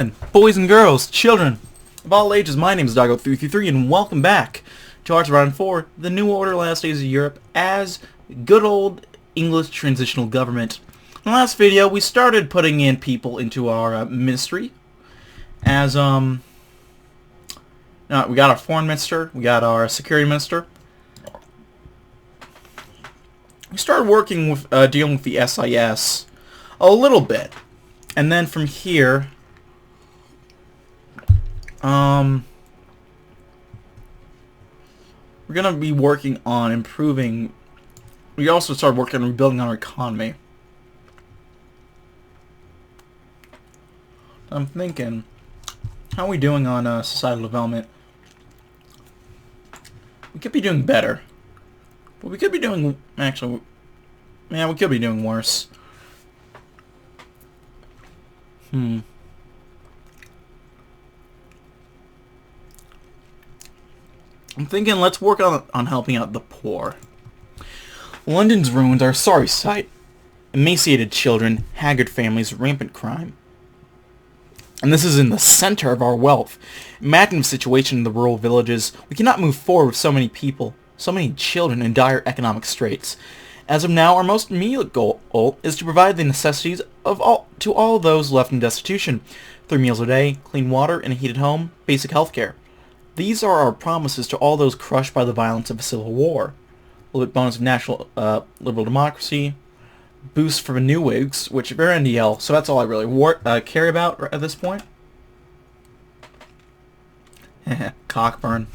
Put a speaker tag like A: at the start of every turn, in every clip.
A: And boys and girls, children of all ages, my name is DB333 and welcome back to Arts Round 4, the New Order Last Days of Europe as good old English transitional government. In the last video, we started putting in people into our ministry as, we got our foreign minister, we got our security minister. We started working with, dealing with the SIS a little bit. And then from here, we're gonna be working on improving. We also started working on rebuilding our economy. I'm thinking, how are we doing on societal development? We could be doing better, but we could be doing actually. Yeah, we could be doing worse. I'm thinking let's work on helping out the poor. London's ruins are a sorry sight. Emaciated children, haggard families, rampant crime. And this is in the center of our wealth. Imagine the situation in the rural villages. We cannot move forward with so many people, so many children in dire economic straits. As of now, our most immediate goal is to provide the necessities to all those left in destitution. 3 meals a day, clean water, and a heated home, basic health care. These are our promises to all those crushed by the violence of a civil war. A little bit bonus of national liberal democracy, boost for the New Whigs, which they're NDL, so that's all I really care about at this point. Cockburn.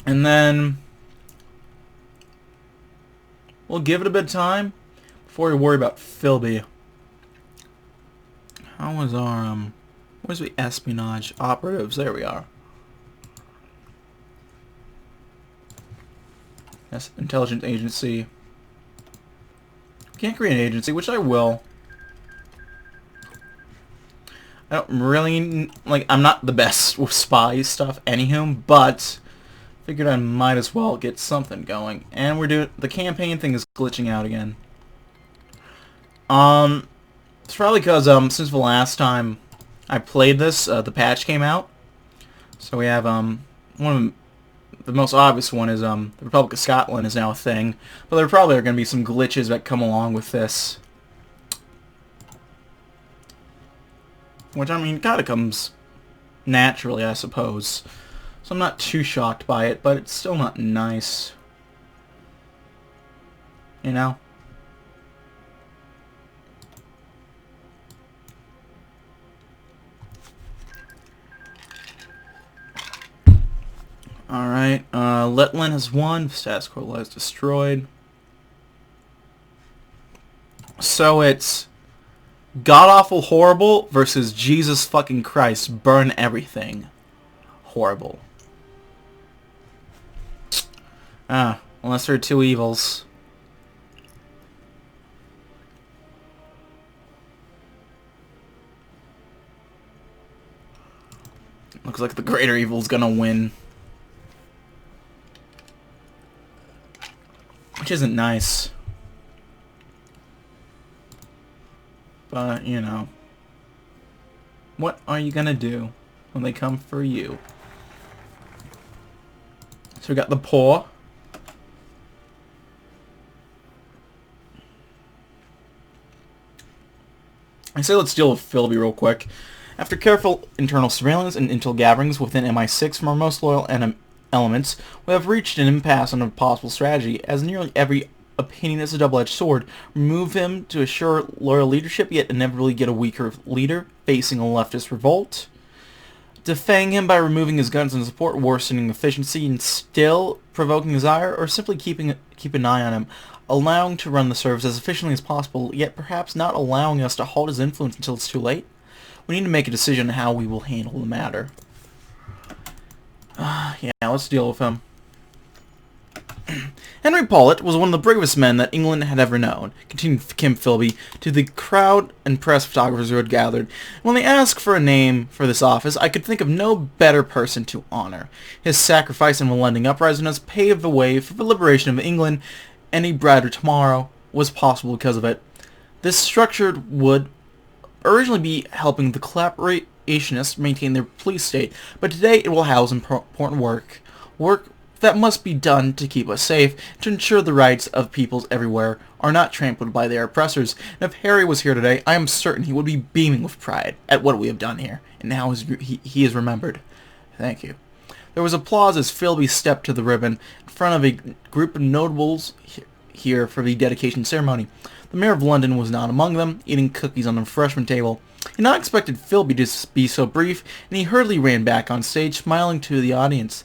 A: And then we'll give it a bit of time before we worry about Philby. How was our, where's the espionage operatives? There we are. Yes, intelligence agency. Can't create an agency, which I will. I don't really, I'm not the best with spy stuff anywho, but figured I might as well get something going. And we're doing, the campaign thing is glitching out again. It's probably because, since the last time I played this, the patch came out. So we have, one of the most obvious one is, the Republic of Scotland is now a thing. But there probably are going to be some glitches that come along with this. Which, I mean, kind of comes naturally, I suppose. So I'm not too shocked by it, but it's still not nice. You know? Alright, Letland has won, status quo is destroyed. So it's god-awful horrible versus Jesus fucking Christ, burn everything. Horrible. Unless there are two evils. Looks like the greater evil's gonna win. Which isn't nice. But, you know. What are you gonna do when they come for you? So we got the poor. I say let's deal with Philby real quick. After careful internal surveillance and intel gatherings within MI6 from our most loyal elements, we have reached an impasse on a possible strategy, as nearly every opinion is a double-edged sword. Remove him to assure loyal leadership, yet inevitably get a weaker leader facing a leftist revolt. Defang him by removing his guns and support, worsening efficiency and still provoking desire, or simply keep an eye on him, allowing to run the service as efficiently as possible, yet perhaps not allowing us to halt his influence until it's too late. We need to make a decision on how we will handle the matter. Yeah, let's deal with him. Henry Paulet was one of the bravest men that England had ever known, continued Kim Philby to the crowd and press photographers who had gathered. When they asked for a name for this office, I could think of no better person to honor. His sacrifice in the London uprising has paved the way for the liberation of England. Any brighter tomorrow was possible because of it. This structure would originally be helping the collaborationists maintain their police state, but today it will house important work that must be done to keep us safe, to ensure the rights of peoples everywhere are not trampled by their oppressors. And if Harry was here today, I am certain he would be beaming with pride at what we have done here, and how he is remembered. Thank you. There was applause as Philby stepped to the ribbon in front of a group of notables here for the dedication ceremony. The Mayor of London was not among them, eating cookies on the refreshment table. He had not expected Philby to be so brief, and he hurriedly ran back on stage, smiling to the audience.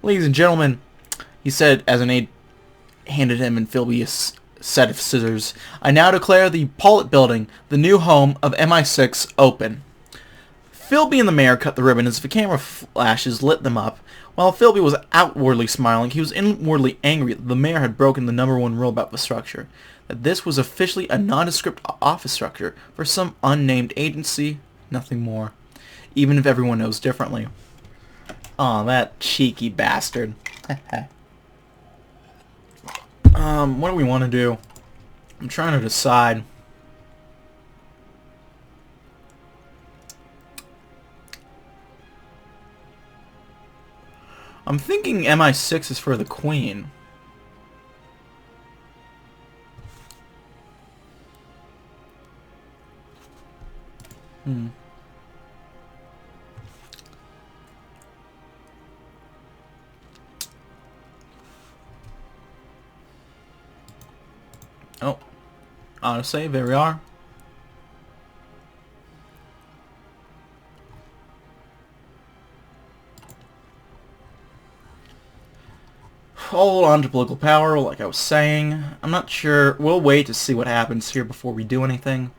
A: "Ladies and gentlemen," he said as an aide handed him and Philby a set of scissors, "I now declare the Paulet Building, the new home of MI6, open." Philby and the mayor cut the ribbon as the camera flashes lit them up. While Philby was outwardly smiling, he was inwardly angry that the mayor had broken the #1 rule about the structure, that this was officially a nondescript office structure for some unnamed agency, nothing more, even if everyone knows differently. Aw, that cheeky bastard. What do we want to do? I'm trying to decide. I'm thinking MI6 is for the Queen. Oh, autosave, there we are. Hold on to political power, like I was saying. I'm not sure. We'll wait to see what happens here before we do anything.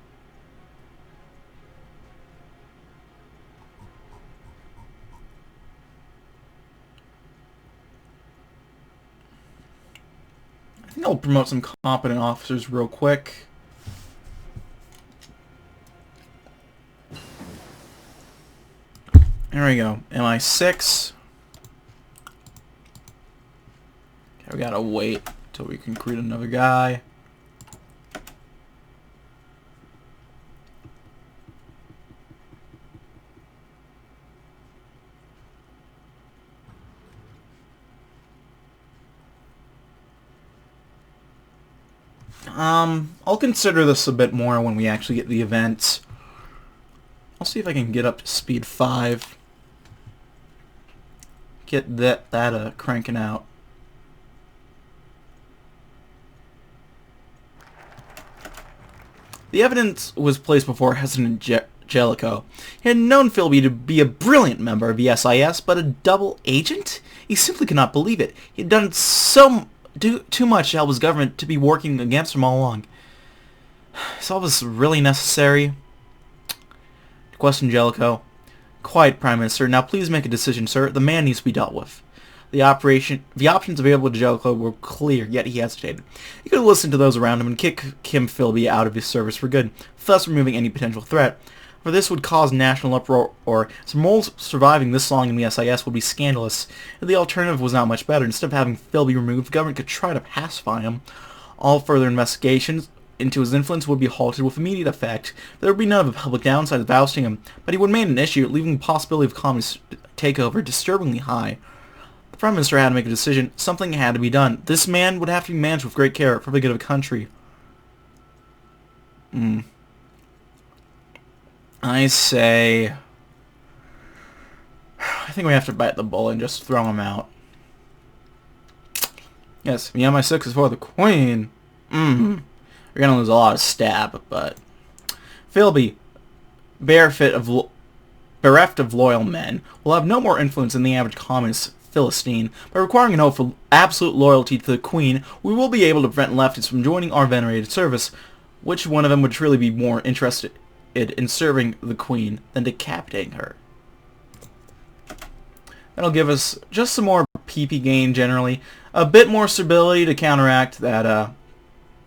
A: I think I'll promote some competent officers real quick. There we go. MI6. Okay, we gotta wait till we can recruit another guy. I'll consider this a bit more when we actually get the event. I'll see if I can get up to speed 5. Get that cranking out. The evidence was placed before Hesitant Jellicoe. He had known Philby to be a brilliant member of the SIS, but a double agent? He simply could not believe it. He had done too much to help his government to be working against him all along. Is all this really necessary? Questioned Jellicoe. Quite, Prime Minister. Now please make a decision, sir. The man needs to be dealt with. The options available to Jellicoe were clear, yet he hesitated. He could have listened to those around him and kick Kim Philby out of his service for good, thus removing any potential threat. For this would cause national uproar, or some moles surviving this long in the SIS would be scandalous. The alternative was not much better. Instead of having Philby removed, the government could try to pacify him. All further investigations into his influence would be halted with immediate effect. There would be none of the public downside of ousting him, but he would remain an issue, leaving the possibility of communist takeover disturbingly high. The Prime Minister had to make a decision. Something had to be done. This man would have to be managed with great care for the good of the country. I say... I think we have to bite the bullet and just throw him out. Yes, the MI6 is for the Queen. We're gonna lose a lot of stab, but... Philby, bereft of loyal men, will have no more influence than the average communist Philistine. By requiring an oath of absolute loyalty to the Queen, we will be able to prevent leftists from joining our venerated service. Which one of them would truly be more interested in serving the Queen than decapitating her? That'll give us just some more PP gain generally. A bit more stability to counteract that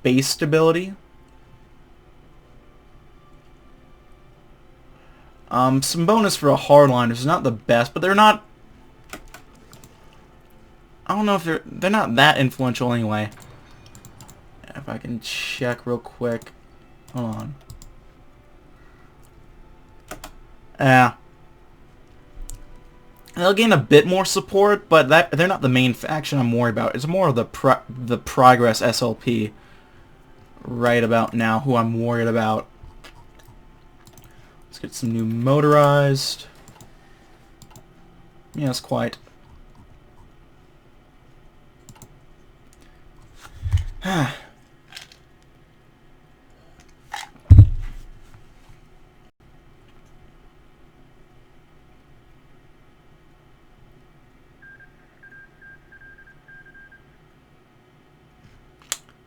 A: base stability. Some bonus for a hardliners is not the best, but they're not... I don't know if they're not that influential anyway. If I can check real quick. Hold on. Yeah. They'll gain a bit more support, but they're not the main faction I'm worried about. It's more of the Progress SLP right about now who I'm worried about. Let's get some new motorized. Yes, quite.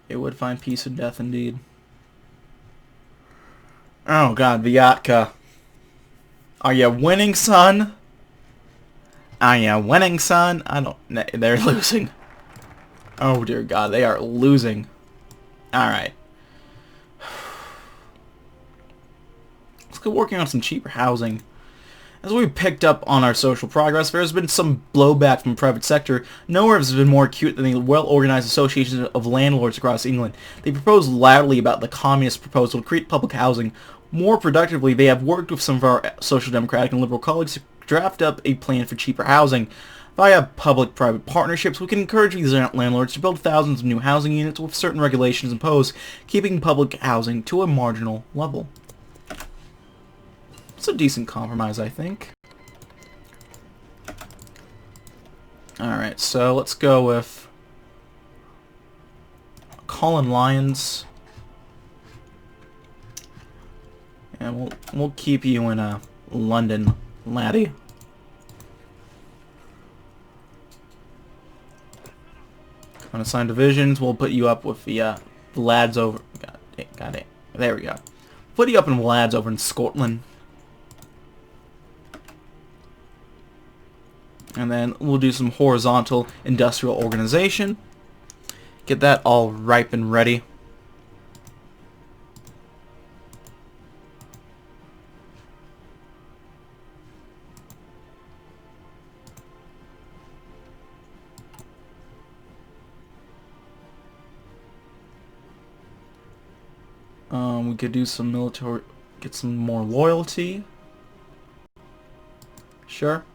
A: It would find peace and death indeed. Oh god, Vyatka. Are you winning, son? Are you winning, son? I don't... They're losing. Oh dear god, they are losing. Alright. Let's go working on some cheaper housing. As we picked up on our social progress, there has been some blowback from the private sector. Nowhere has been more acute than the well-organized associations of landlords across England. They propose loudly about the communist proposal to create public housing. More productively, they have worked with some of our social democratic and liberal colleagues to draft up a plan for cheaper housing. Via public-private partnerships, we can encourage these landlords to build thousands of new housing units with certain regulations imposed, keeping public housing to a marginal level. It's a decent compromise, I think. Alright, so let's go with Colin Lyons. And we'll keep you in London, laddie. Unassigned divisions, we'll put you up with the lads over... Got it. There we go. Put you up in lads over in Scotland. And then we'll do some horizontal industrial organization. Get that all ripe and ready. We could do some military, get some more loyalty. Sure.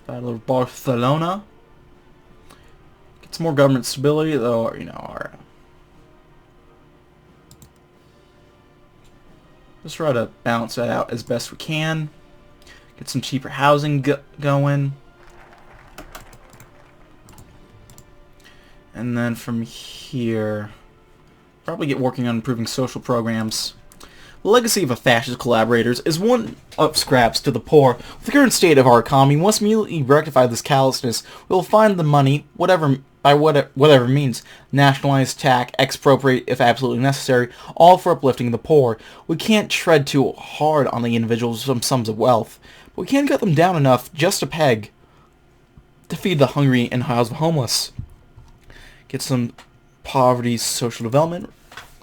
A: Battle of Barcelona. Get some more government stability, though, you know, our... Just try to balance that out as best we can. Get some cheaper housing going. And then from here, probably get working on improving social programs. The legacy of a fascist collaborators is one of scraps to the poor. With the current state of our economy, we must immediately rectify this callousness. We will find the money, whatever means, nationalize, tax, expropriate if absolutely necessary, all for uplifting the poor. We can't tread too hard on the individuals with some sums of wealth, but we can cut them down enough just a peg to feed the hungry and house the homeless. Get some poverty social development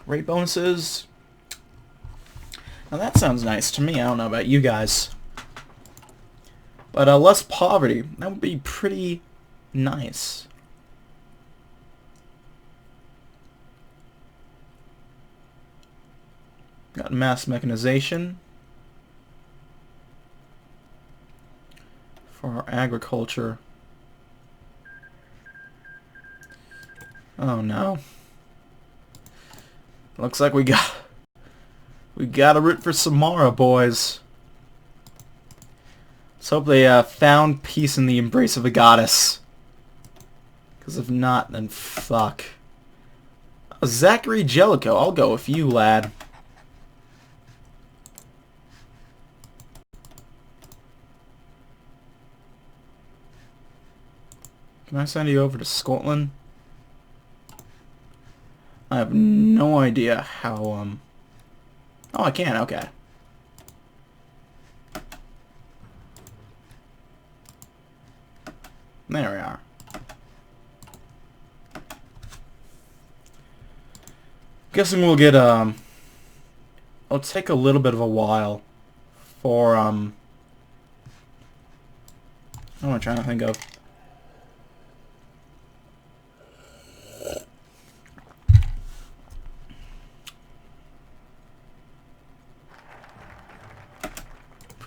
A: rate bonuses. Now that sounds nice to me. I don't know about you guys. But less poverty. That would be pretty nice. Got mass mechanization. For our agriculture. Oh no. Looks like we gotta root for Samara, boys. Let's hope they found peace in the embrace of a goddess. Because if not, then fuck. Zachary Jellicoe, I'll go with you, lad. Can I send you over to Scotland? I have no idea how, Oh, I can, okay. There we are. Guessing we'll get, it'll take a little bit of a while for, what am I trying to think of?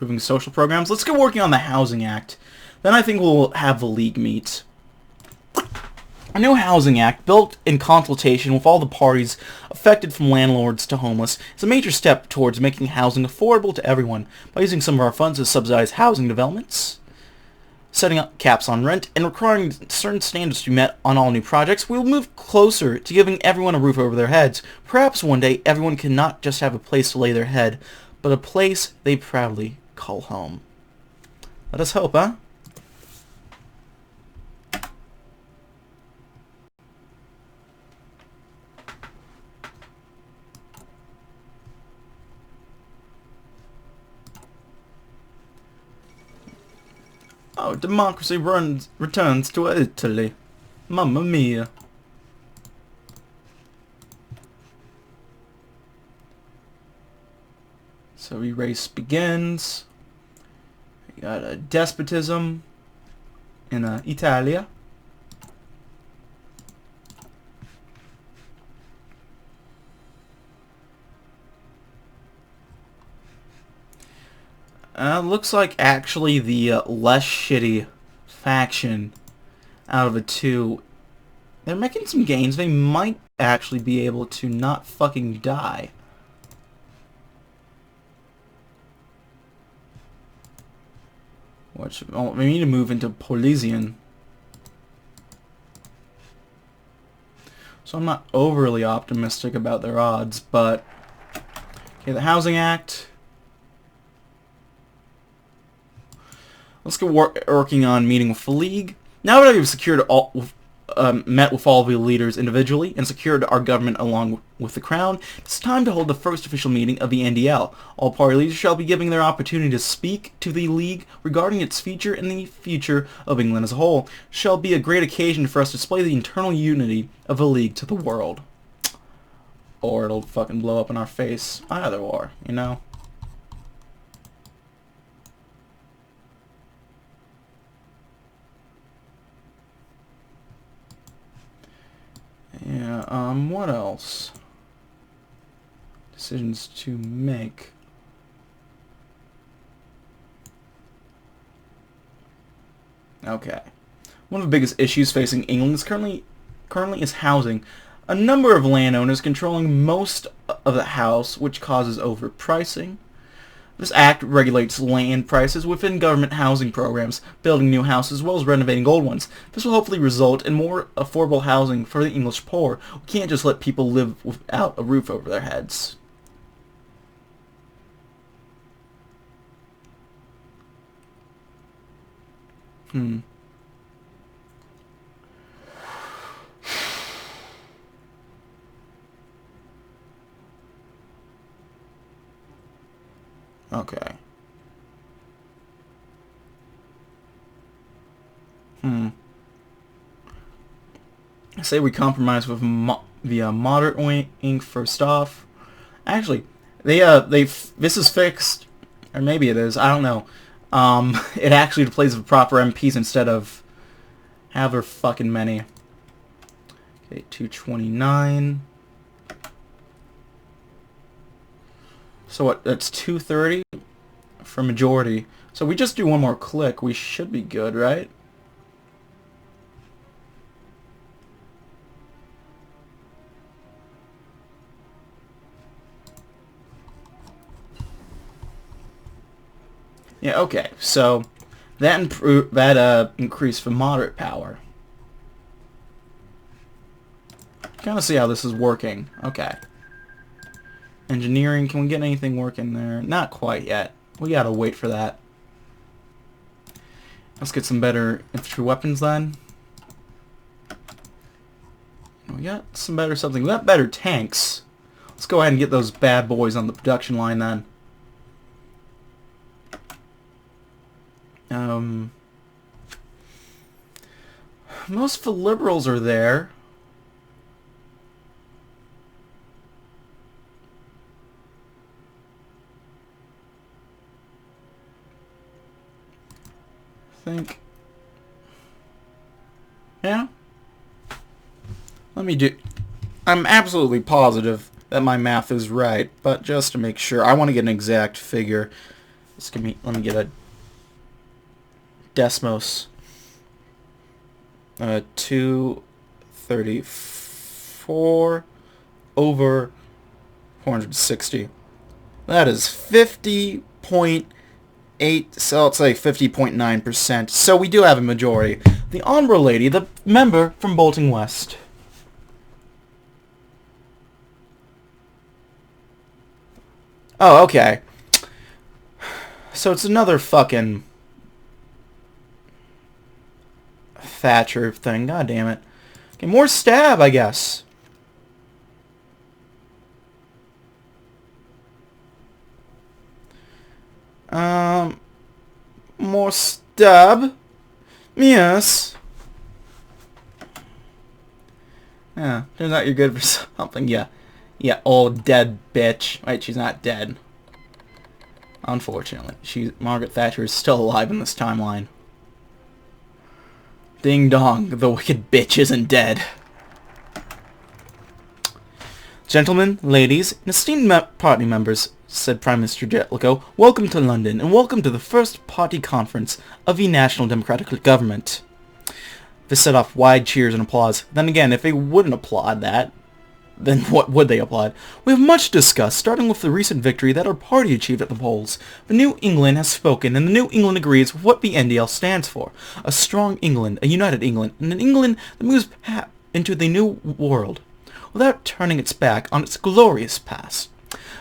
A: improving social programs. Let's get working on the Housing Act. Then I think we'll have the League meet. A new Housing Act, built in consultation with all the parties affected from landlords to homeless, is a major step towards making housing affordable to everyone by using some of our funds to subsidize housing developments, setting up caps on rent, and requiring certain standards to be met on all new projects. We'll move closer to giving everyone a roof over their heads. Perhaps one day everyone can not just have a place to lay their head, but a place they proudly call home. Let us hope, huh? Oh, democracy returns to Italy. Mamma mia. So erase begins. We got a despotism in Italia. Looks like actually the less shitty faction out of the two, they're making some gains. They might actually be able to not fucking die. Oh, we need to move into Polesian. So I'm not overly optimistic about their odds, but... Okay, the Housing Act. Let's get working on meeting with the League. Now that we've secured met with all the leaders individually and secured our government along with the Crown, it's time to hold the first official meeting of the NDL. All party leaders shall be given their opportunity to speak to the League regarding its future and the future of England as a whole. It shall be a great occasion for us to display the internal unity of the League to the world. Or it'll fucking blow up in our face. Either or, you know? Yeah, what else? Decisions to make. Okay. One of the biggest issues facing England is currently is housing. A number of landowners controlling most of the house, which causes overpricing. This act regulates land prices within government housing programs, building new houses as well as renovating old ones. This will hopefully result in more affordable housing for the English poor. We can't just let people live without a roof over their heads. Okay. I say we compromise with the moderate wing first off. Actually, this is fixed, or maybe it is. I don't know. It actually plays with proper MPs instead of however fucking many. Okay, 229. So what, that's 230 for majority. So we just do one more click, we should be good, right? Yeah, okay. So that increased for moderate power. Kind of see how this is working. Okay. Engineering, can we get anything working there? Not quite yet. We gotta wait for that. Let's get some better infantry weapons then. We got some better something. We got better tanks. Let's go ahead and get those bad boys on the production line then. Most of the liberals are there. Think. Yeah? Let me do... I'm absolutely positive that my math is right, but just to make sure, I want to get an exact figure. Just let me get a Desmos. 234 over 460. That is 50.8, so let's say 50.9%. So we do have a majority. The Honorable Lady, the member from Bolton West. Oh, okay. So it's another fucking Thatcher thing. God damn it. Okay, more stab, I guess. More stab. Yes. Yeah, turns out you're good for something. Yeah. Yeah, old dead bitch. Wait, she's not dead. Unfortunately. Margaret Thatcher is still alive in this timeline. Ding dong, the wicked bitch isn't dead. Gentlemen, ladies, and esteemed party members, said Prime Minister Jellicoe, welcome to London, and welcome to the first party conference of the National Democratic Government. This set off wide cheers and applause. Then again, if they wouldn't applaud that, then what would they applaud? We have much discussed, starting with the recent victory that our party achieved at the polls. The New England has spoken, and the New England agrees with what the NDL stands for. A strong England, a united England, and an England that moves into the new world, without turning its back on its glorious past.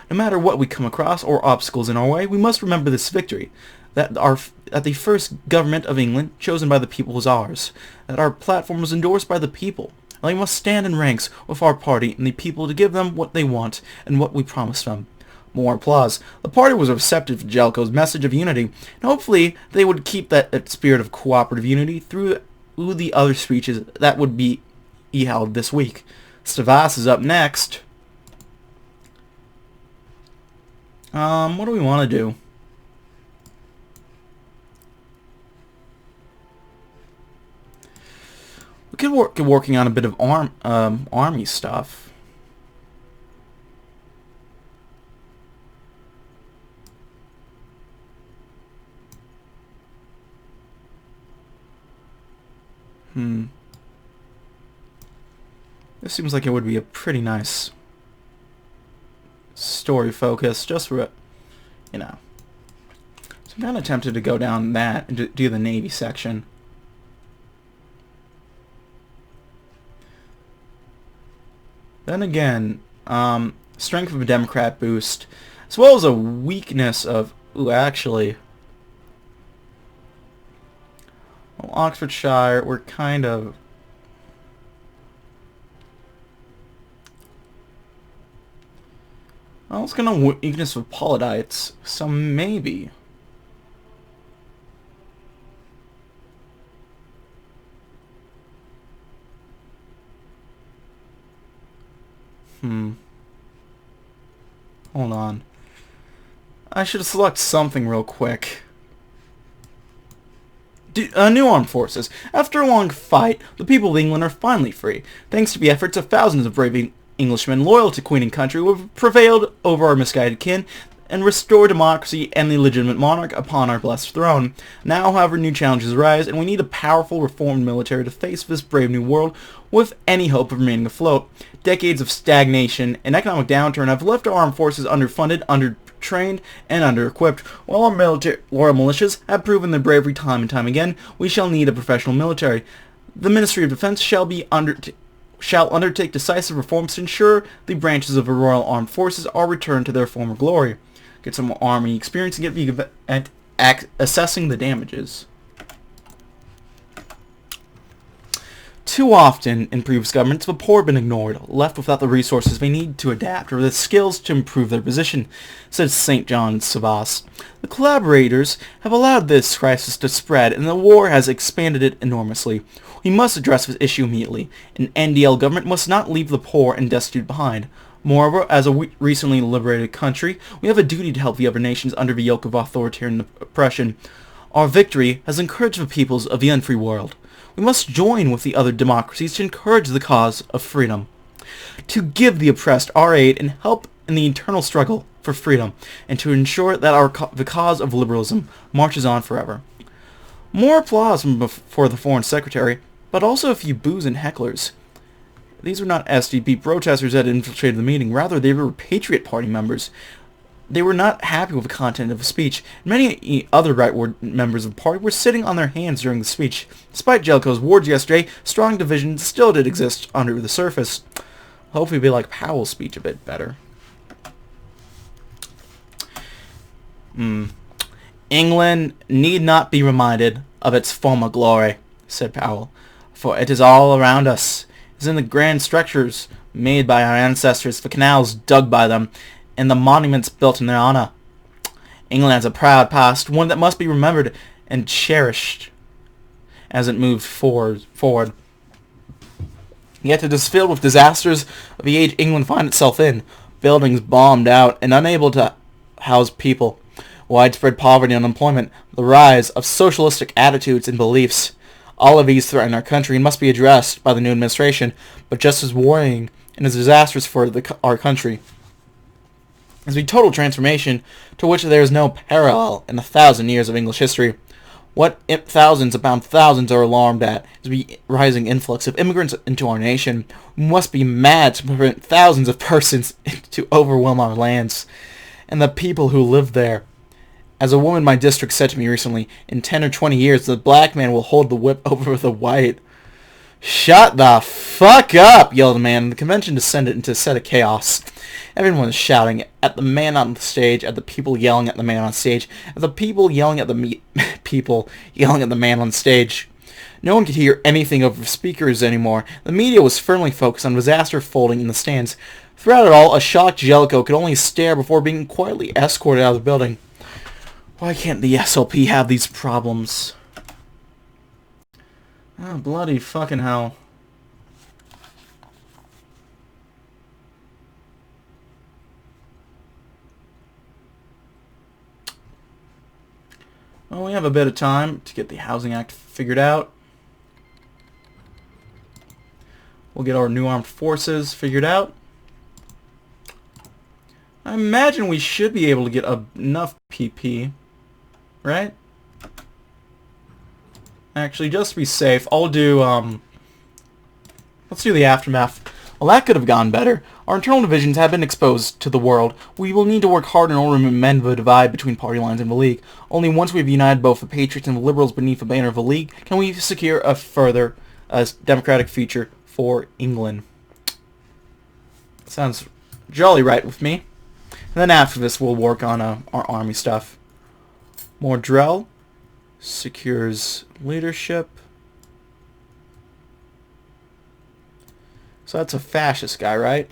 A: No matter what we come across or obstacles in our way, we must remember this victory, that the first government of England, chosen by the people, was ours, that our platform was endorsed by the people. We must stand in ranks with our party and the people to give them what they want and what we promised them. More applause. The party was receptive to Jellicoe's message of unity, and hopefully they would keep that spirit of cooperative unity through the other speeches that would be held this week. Stavas is up next. What do we want to do? We could get working on a bit of army stuff. This seems like it would be a pretty nice story focus, just for, you know. So I'm kind of tempted to go down that and do the Navy section. Then again, strength of a Democrat boost, as well as a weakness of, actually, well, Oxfordshire, we're kind of, well, it's gonna weakness with Paulidites, so maybe. Hold on. I should select something real quick. New armed forces. After a long fight, the people of England are finally free, thanks to the efforts of thousands of brave Englishmen loyal to Queen and country who have prevailed over our misguided kin and restored democracy and the legitimate monarch upon our blessed throne. Now, however, new challenges arise, and we need a powerful reformed military to face this brave new world with any hope of remaining afloat. Decades of stagnation and economic downturn have left our armed forces underfunded, undertrained, and under-equipped. While our loyal militias have proven their bravery time and time again, we shall need a professional military. The Ministry of Defense shall undertake decisive reforms to ensure the branches of the Royal Armed Forces are returned to their former glory. Get some army experience and get at assessing the damages. Too often in previous governments, the poor have been ignored, left without the resources they need to adapt or the skills to improve their position, said St. John Savas. The collaborators have allowed this crisis to spread, and the war has expanded it enormously. We must address this issue immediately. An NDL government must not leave the poor and destitute behind. Moreover, as a recently liberated country, we have a duty to help the other nations under the yoke of authoritarian oppression. Our victory has encouraged the peoples of the unfree world. We must join with the other democracies to encourage the cause of freedom, to give the oppressed our aid and help in the eternal struggle for for freedom, and to ensure that the cause of liberalism marches on forever. More applause for the Foreign Secretary, but also a few boos and hecklers. These were not SDP protesters that had infiltrated the meeting. Rather, they were Patriot Party members. They were not happy with the content of the speech. Many other right-wing members of the party were sitting on their hands during the speech. Despite Jellicoe's words yesterday, strong divisions still did exist under the surface. Hopefully we like Powell's speech a bit better. England need not be reminded of its former glory, said Powell, for it is all around us. It is in the grand structures made by our ancestors, the canals dug by them, and the monuments built in their honor. England has a proud past, one that must be remembered and cherished as it moves forward. Yet it is filled with disasters of the age England finds itself in. Buildings bombed out and unable to house people. Widespread poverty and unemployment. The rise of socialistic attitudes and beliefs. All of these threaten our country and must be addressed by the new administration, but just as worrying and as disastrous for our country is the total transformation to which there is no parallel in 1,000 years of English history. What thousands upon thousands are alarmed at is the rising influx of immigrants into our nation. We must be mad to prevent thousands of persons to overwhelm our lands and the people who live there. As a woman in my district said to me recently, in 10 or 20 years, the black man will hold the whip over the white. Shut the fuck up, yelled a man, and the convention descended into a set of chaos. Everyone was shouting at the man on the stage, at the people yelling at the man on stage, at the people yelling at the people yelling at the man on stage. No one could hear anything over the speakers anymore. The media was firmly focused on disaster folding in the stands. Throughout it all, a shocked Jellicoe could only stare before being quietly escorted out of the building. Why can't the SLP have these problems? Oh, bloody fucking hell. Well, we have a bit of time to get the Housing Act figured out. We'll get our new armed forces figured out. I imagine we should be able to get enough PP, right? Actually, just to be safe, I'll do, let's do the aftermath. Well, that could have gone better. Our internal divisions have been exposed to the world. We will need to work hard in order to mend the divide between party lines and the League. Only once we've united both the Patriots and the Liberals beneath the banner of the League can we secure a further democratic future for England. Sounds jolly right with me. And then after this, we'll work on our army stuff. Mordrell secures leadership. So that's a fascist guy, right?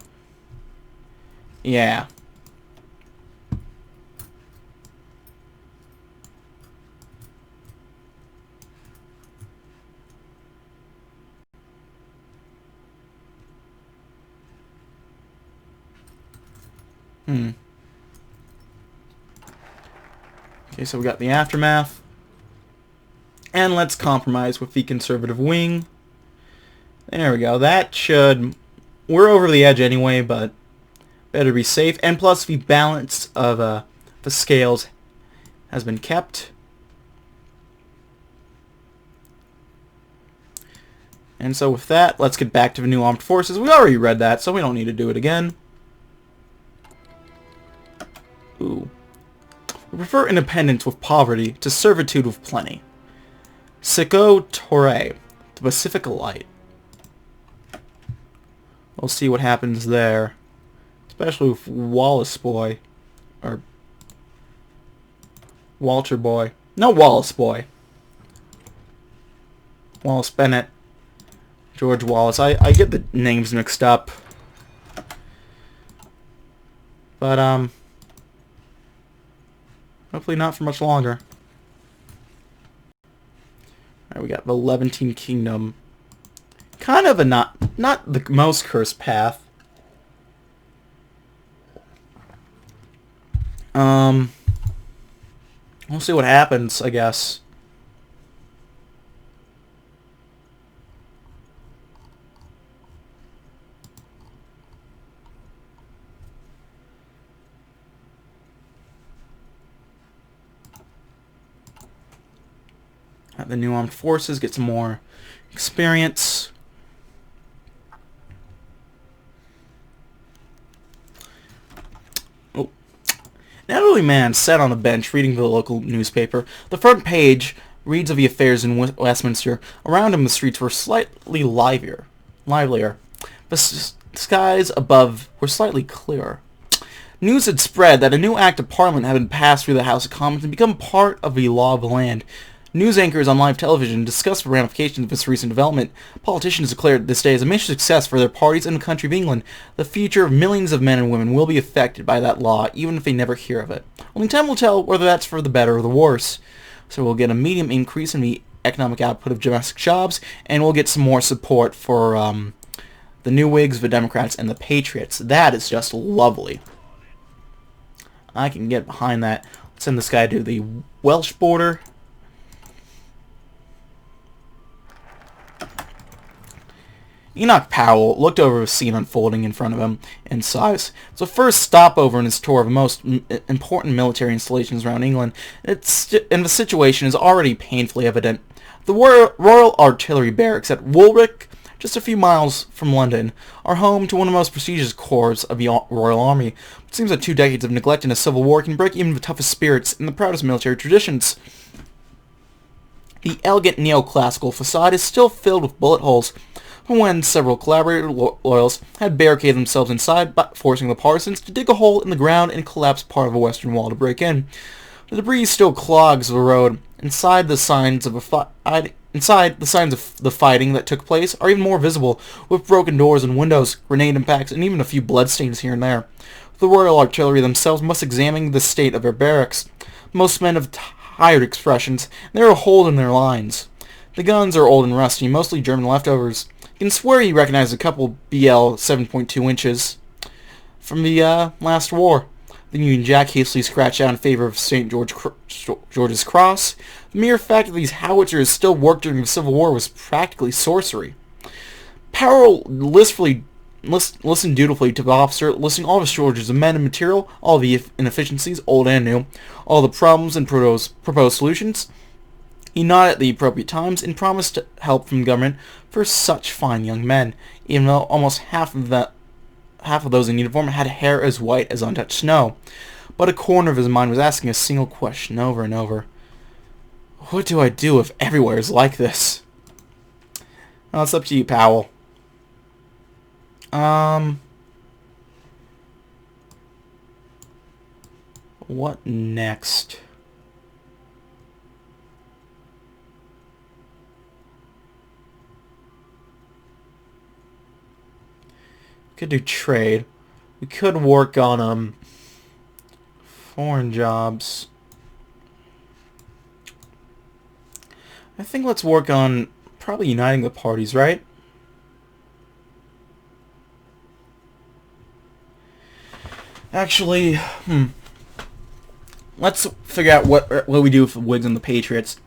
A: Yeah. Okay, so we got the aftermath. And let's compromise with the conservative wing. There we go. That should... We're over the edge anyway, but better be safe. And plus, the balance of the scales has been kept. And so with that, let's get back to the new armed forces. We already read that, so we don't need to do it again. Ooh. We prefer independence with poverty to servitude with plenty. Siko Torre, the Pacific Light. We'll see what happens there. Especially with Wallace Boy. Or Walter Boy. No, Wallace Boy. Wallace Bennett. George Wallace. I get the names mixed up. But, hopefully not for much longer. Alright, we got the Levantine Kingdom. Kind of a not the most cursed path. We'll see what happens, I guess. the new armed forces, get some more experience. Oh. An elderly man sat on a bench reading the local newspaper. The front page reads of the affairs in Westminster. Around him the streets were slightly livelier. The skies above were slightly clearer. News had spread that a new Act of Parliament had been passed through the House of Commons and become part of the law of the land. News anchors on live television discussed the ramifications of this recent development. Politicians declared this day as a major success for their parties and the country of England. The future of millions of men and women will be affected by that law, even if they never hear of it. Only time will tell whether that's for the better or the worse. So we'll get a medium increase in the economic output of domestic jobs, and we'll get some more support for the New Whigs, the Democrats, and the Patriots. That is just lovely. I can get behind that. Let's send this guy to the Welsh border. Enoch Powell looked over the scene unfolding in front of him and sighs. It's the first stopover in his tour of the most important military installations around England, and the situation is already painfully evident. The Royal Artillery Barracks at Woolwich, just a few miles from London, are home to one of the most prestigious corps of the Royal Army. It seems that 2 decades of neglect in a civil war can break even the toughest spirits and the proudest military traditions. The elegant neoclassical facade is still filled with bullet holes, when several collaborator loyalists had barricaded themselves inside, forcing the partisans to dig a hole in the ground and collapse part of a western wall to break in. The debris still clogs the road. Inside, the signs of the fighting that took place are even more visible, with broken doors and windows, grenade impacts, and even a few bloodstains here and there. The Royal Artillery themselves must examine the state of their barracks. Most men have tired expressions, and there are holes in their lines. The guns are old and rusty, mostly German leftovers. You can swear he recognized a couple BL 7.2 inches from the last war. The Union Jack hastily scratched out in favor of St. George's Cross. The mere fact that these howitzers still worked during the Civil War was practically sorcery. Powell listened dutifully to the officer, listing all the shortages of men and material, all the inefficiencies, old and new, all the problems and proposed solutions. He nodded at the appropriate times and promised help from the government for such fine young men, even though almost half of those in uniform had hair as white as untouched snow. But a corner of his mind was asking a single question over and over. What do I do if everywhere is like this? Well, it's up to you, Powell. What next? Could do trade. We could work on foreign jobs. I think let's work on probably uniting the parties, right? Actually, let's figure out what we do with the Whigs and the Patriots.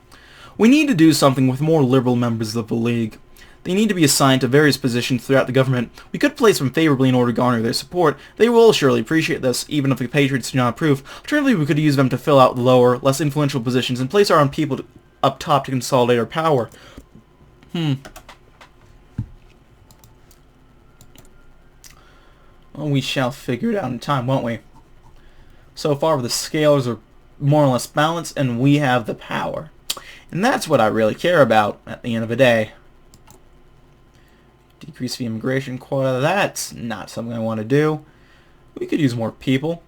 A: We need to do something with more liberal members of the League. They need to be assigned to various positions throughout the government. We could place them favorably in order to garner their support. They will surely appreciate this, even if the Patriots do not approve. Alternatively, we could use them to fill out lower, less influential positions and place our own people up top to consolidate our power. Well, we shall figure it out in time, won't we? So far, the scales are more or less balanced, and we have the power. And that's what I really care about at the end of the day. Decrease the immigration quota. That's not something I want to do. We could use more people.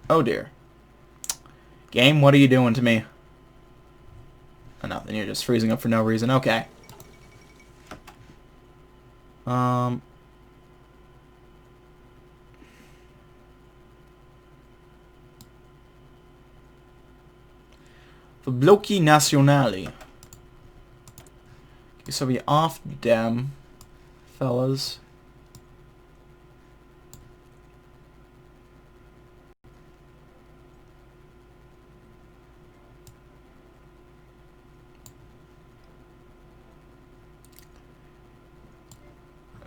A: Oh dear. Game, what are you doing to me? Oh, nothing. You're just freezing up for no reason. Okay. The Blocchi Nazionali. Okay, so we off them, fellas.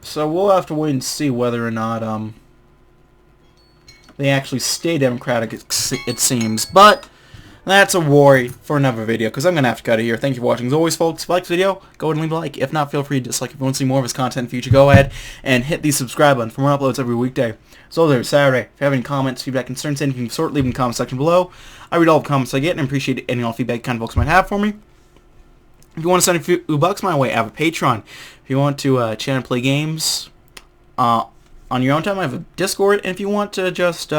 A: So we'll have to wait and see whether or not they actually stay Democratic, it seems. But That's a worry for another video, because I'm going to have to cut it here. Thank you for watching. As always, folks, if you liked the video, go ahead and leave a like. If not, feel free to dislike. If you want to see more of his content in the future, go ahead and hit the subscribe button for more uploads every weekday. So there's Saturday. If you have any comments, feedback, concerns, anything of the sort, leave them in the comment section below. I read all the comments I get and appreciate any and all feedback kind of folks might have for me. If you want to send a few bucks my way, I have a Patreon. If you want to chat and play games on your own time, I have a Discord. And if you want to just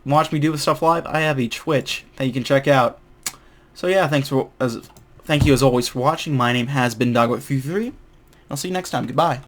A: watch me do this stuff live, I have a Twitch that you can check out. So yeah, thank you as always for watching. My name has been DB333. I'll see you next time. Goodbye.